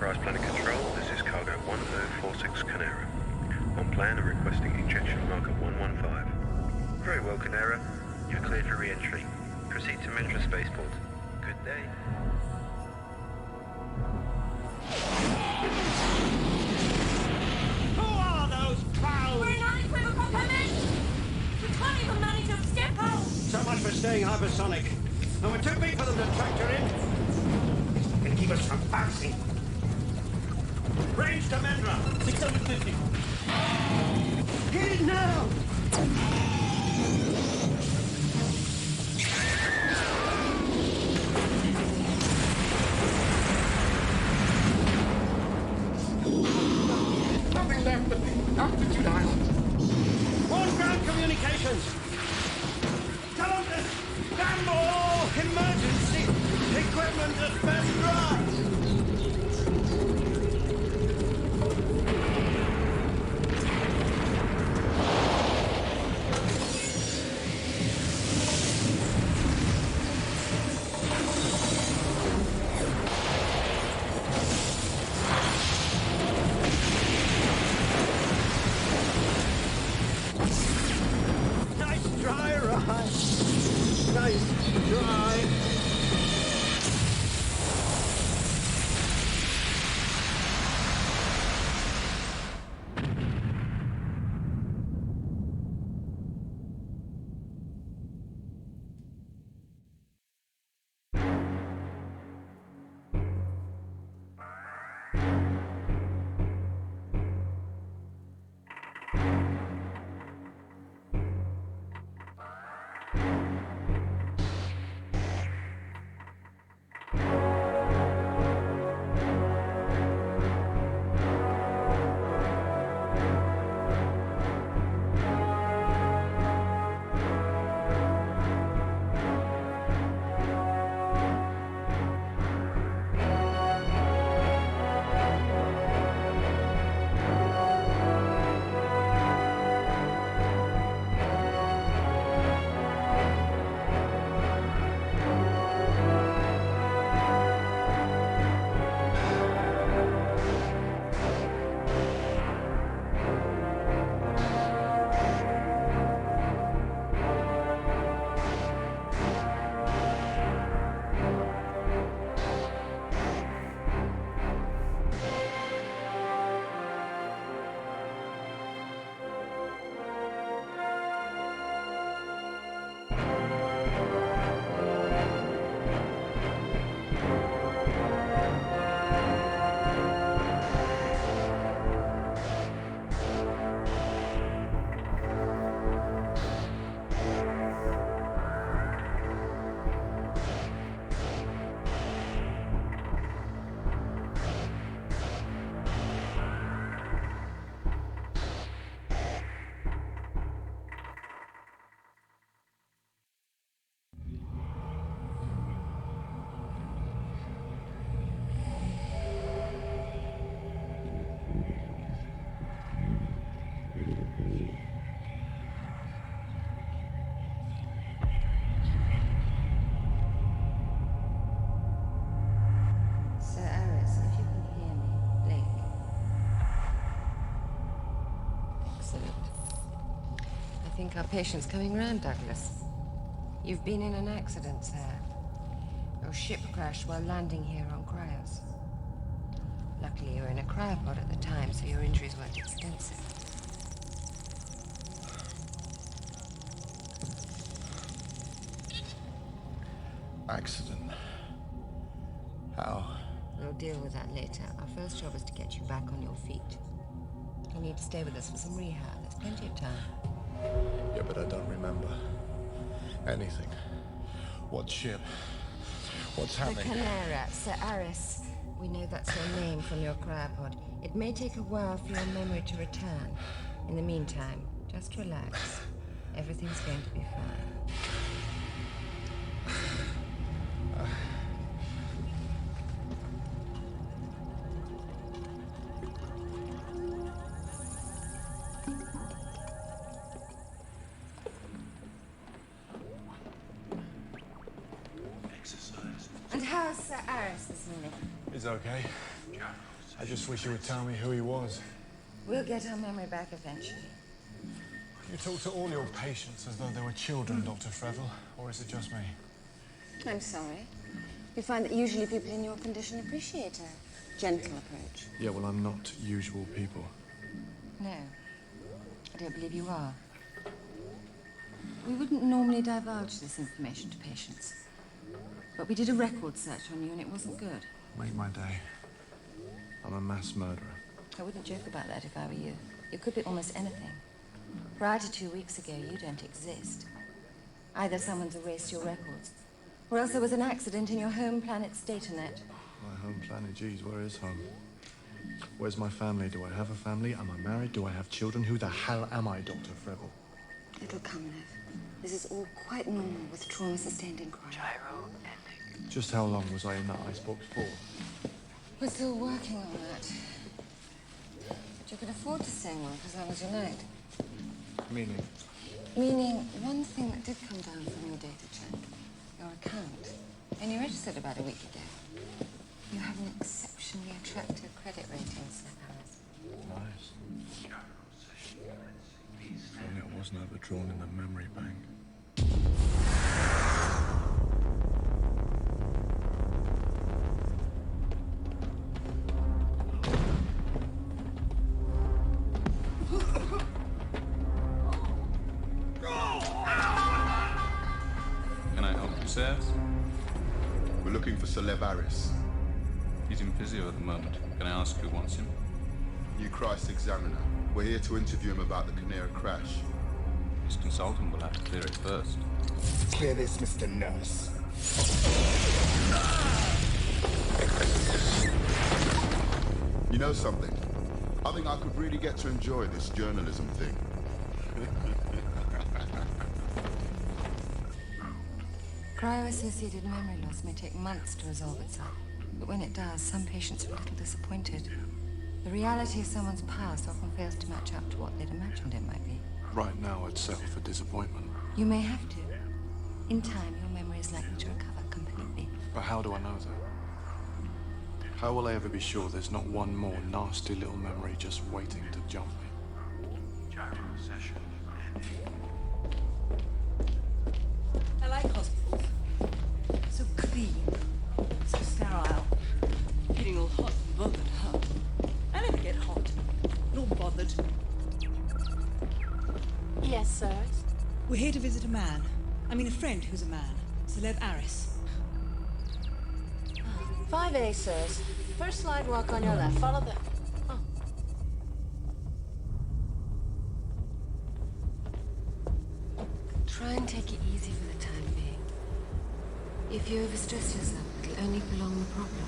Enterprise Planet Control, this is Cargo 1046 Canera. On plan and requesting ejection marker 115. Very well, Canera. You're cleared for re-entry. Proceed to Mendra Spaceport. Good day. Who are those clowns? We're an unequivocal command! We can't even manage to step out! So much for staying hypersonic. And we're too big for them to tractor in. This can keep us from passing. Range to Mendra. 650. Hit it now! Nothing left but the altitude island. On ground communications! Tell them to stand all emergency equipment at Mendra! Nice try, Ryan. Nice try. I think our patient's coming round, Douglas. You've been in an accident, sir. Your ship crashed while landing here on Cryos. Luckily, you were in a cryopod at the time, so your injuries weren't extensive. Accident. How? We'll deal with that later. Our first job is to get you back on your feet. You need to stay with us for some rehab. There's plenty of time. Yeah, but I don't remember anything. What ship? What's The happening? Canera, Sir Aris. We know that's your name from your cryopod. It may take a while for your memory to return. In the meantime, just relax. Everything's going to be fine. Exercise. And how's Sir Aris this morning? It's okay. I just wish you would tell me who he was. We'll get our memory back eventually. You talk to all your patients as though they were children, Dr. Freville, or is it just me? I'm sorry. You find that usually people in your condition appreciate a gentle approach. Yeah, well, I'm not usual people. No, I don't believe you are. We wouldn't normally divulge this information to patients. But we did a record search on you and it wasn't good. Make my day. I'm a mass murderer. I wouldn't joke about that if I were you. You could be almost anything. Prior to 2 weeks ago, you don't exist. Either someone's erased your records, or else there was an accident in your home planet's datanet. My home planet, geez, where is home? Where's my family? Do I have a family? Am I married? Do I have children? Who the hell am I, Dr. Freville? It'll come, Nev. This is all quite normal with trauma-sustained inquiry. Just how long was I in that icebox for? We're still working on that. But you could afford to stay on because that was your night. Meaning? Meaning, one thing that did come down from your data check, your account, and you registered about a week ago. You have an exceptionally attractive credit rating, Sir Harris. Nice. If only it wasn't overdrawn in the memory bank. Can I help you, sir? We're looking for Celeb Harris, He's in physio at the moment. Can I ask who wants him? new Christ examiner. We're here to interview him about the Canera crash. His consultant will have to clear it first. Clear this, Mr. Nurse. You know something? I think I could really get to enjoy this journalism thing. Cryo-associated memory loss may take months to resolve itself, but when it does, some patients are a little disappointed. The reality of someone's past often fails to match up to what they'd imagined it might be. Right now, I'd settle for disappointment. You may have to. In time, your memory is likely to recover completely. But how do I know that? How will I ever be sure there's not one more nasty little memory just waiting to jump me? I like hospitals. So clean, so sterile. Getting all hot and bothered, huh? I never get hot, nor bothered. Yes, sirs. We're here to visit a man. I mean a friend who's a man. Celeb Harris. 5A, sirs. First slide walk on your left. Follow the... Oh. Try and take it easy for the time being. If you overstress yourself, it'll only prolong the problem.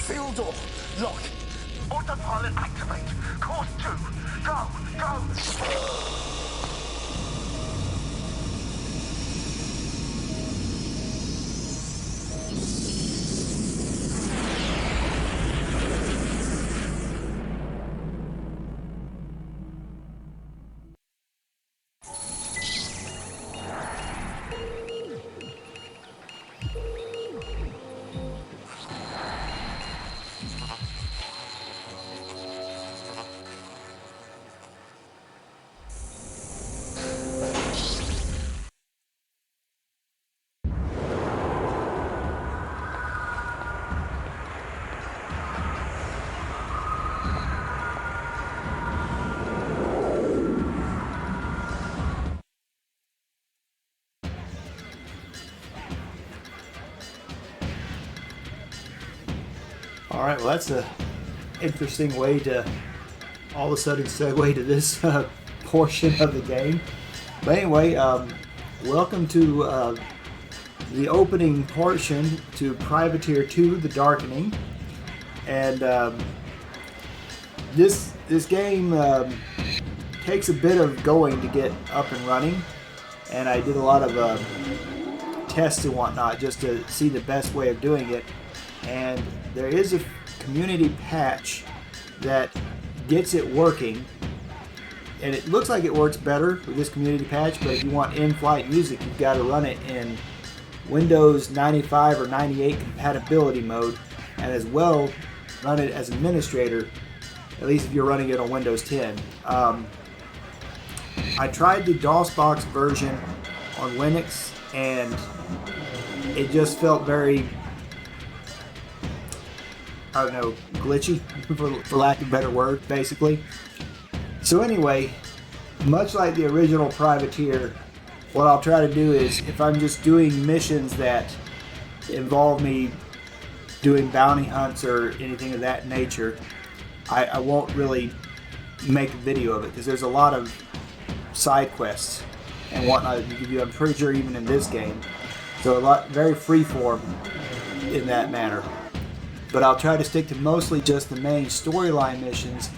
Seal door. Lock. Autopilot activate. Course 2. Go. Go. Alright, well that's a interesting way to all of a sudden segue to this portion of the game. But anyway, welcome to the opening portion to Privateer 2, The Darkening. And this game takes a bit of going to get up and running. And I did a lot of tests and whatnot just to see the best way of doing it. And there is a community patch that gets it working, and it looks like it works better with this community patch, but if you want in-flight music, you've got to run it in Windows 95 or 98 compatibility mode, and as well run it as administrator, at least if you're running it on Windows 10. I tried the DOSBox version on Linux, and it just felt very, I don't know, glitchy, for lack of a better word, basically. So anyway, much like the original Privateer, what I'll try to do is, if I'm just doing missions that involve me doing bounty hunts or anything of that nature, I won't really make a video of it, because there's a lot of side quests and whatnot that you can do, I'm pretty sure, even in this game. So very freeform in that manner. But I'll try to stick to mostly just the main storyline missions,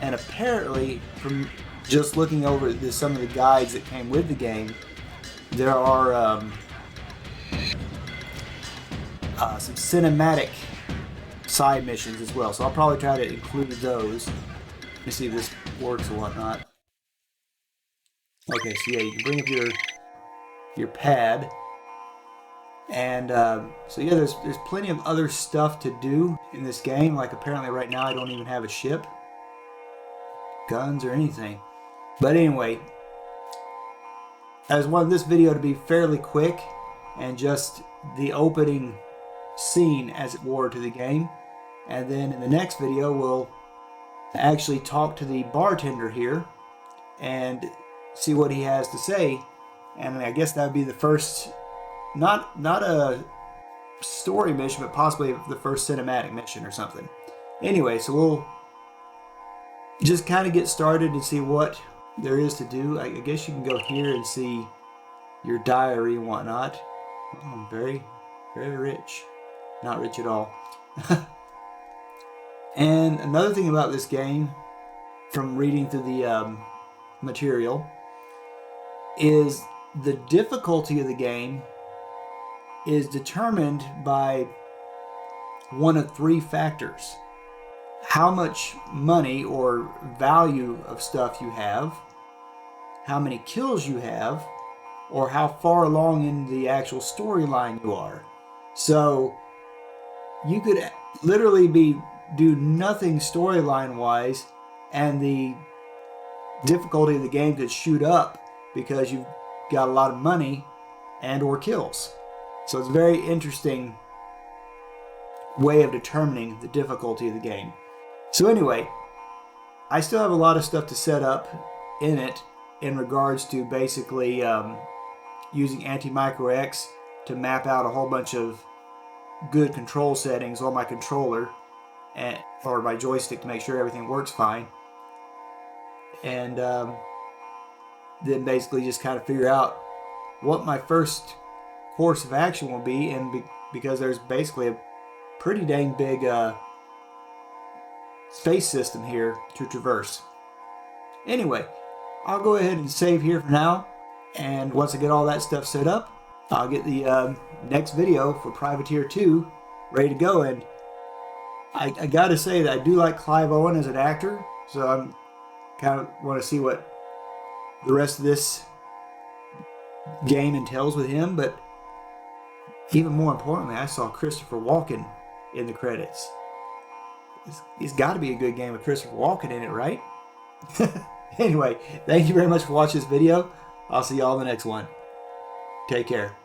and apparently, from just looking over some of the guides that came with the game, there are some cinematic side missions as well. So I'll probably try to include those. Let me see if this works or whatnot. Okay, so yeah, you can bring up your pad. And so yeah, there's plenty of other stuff to do in this game. Like apparently right now I don't even have a ship, guns, or anything. But anyway, I just wanted this video to be fairly quick and just the opening scene, as it were, to the game. And then in the next video we'll actually talk to the bartender here and see what he has to say. And I guess that would be the first, not a story mission, but possibly the first cinematic mission or something. Anyway, so we'll just kind of get started and see what there is to do. I guess you can go here and see your diary and whatnot. Oh, I'm very, very rich. Not rich at all. And another thing about this game, from reading through the material, is the difficulty of the game is determined by one of three factors: how much money or value of stuff you have, how many kills you have, or how far along in the actual storyline you are. So you could literally do nothing storyline wise, and the difficulty of the game could shoot up because you've got a lot of money and or kills. So it's a very interesting way of determining the difficulty of the game. So anyway, I still have a lot of stuff to set up in it in regards to basically using Anti-Micro X to map out a whole bunch of good control settings on my controller or my joystick to make sure everything works fine. And then basically just kind of figure out what my first course of action will be, and because there's basically a pretty dang big space system here to traverse. Anyway, I'll go ahead and save here for now, and once I get all that stuff set up, I'll get the next video for Privateer 2 ready to go. And I gotta say that I do like Clive Owen as an actor, so I'm kind of want to see what the rest of this game entails with him. But even more importantly, I saw Christopher Walken in the credits. It's got to be a good game with Christopher Walken in it, right? Anyway, thank you very much for watching this video. I'll see y'all in the next one. Take care.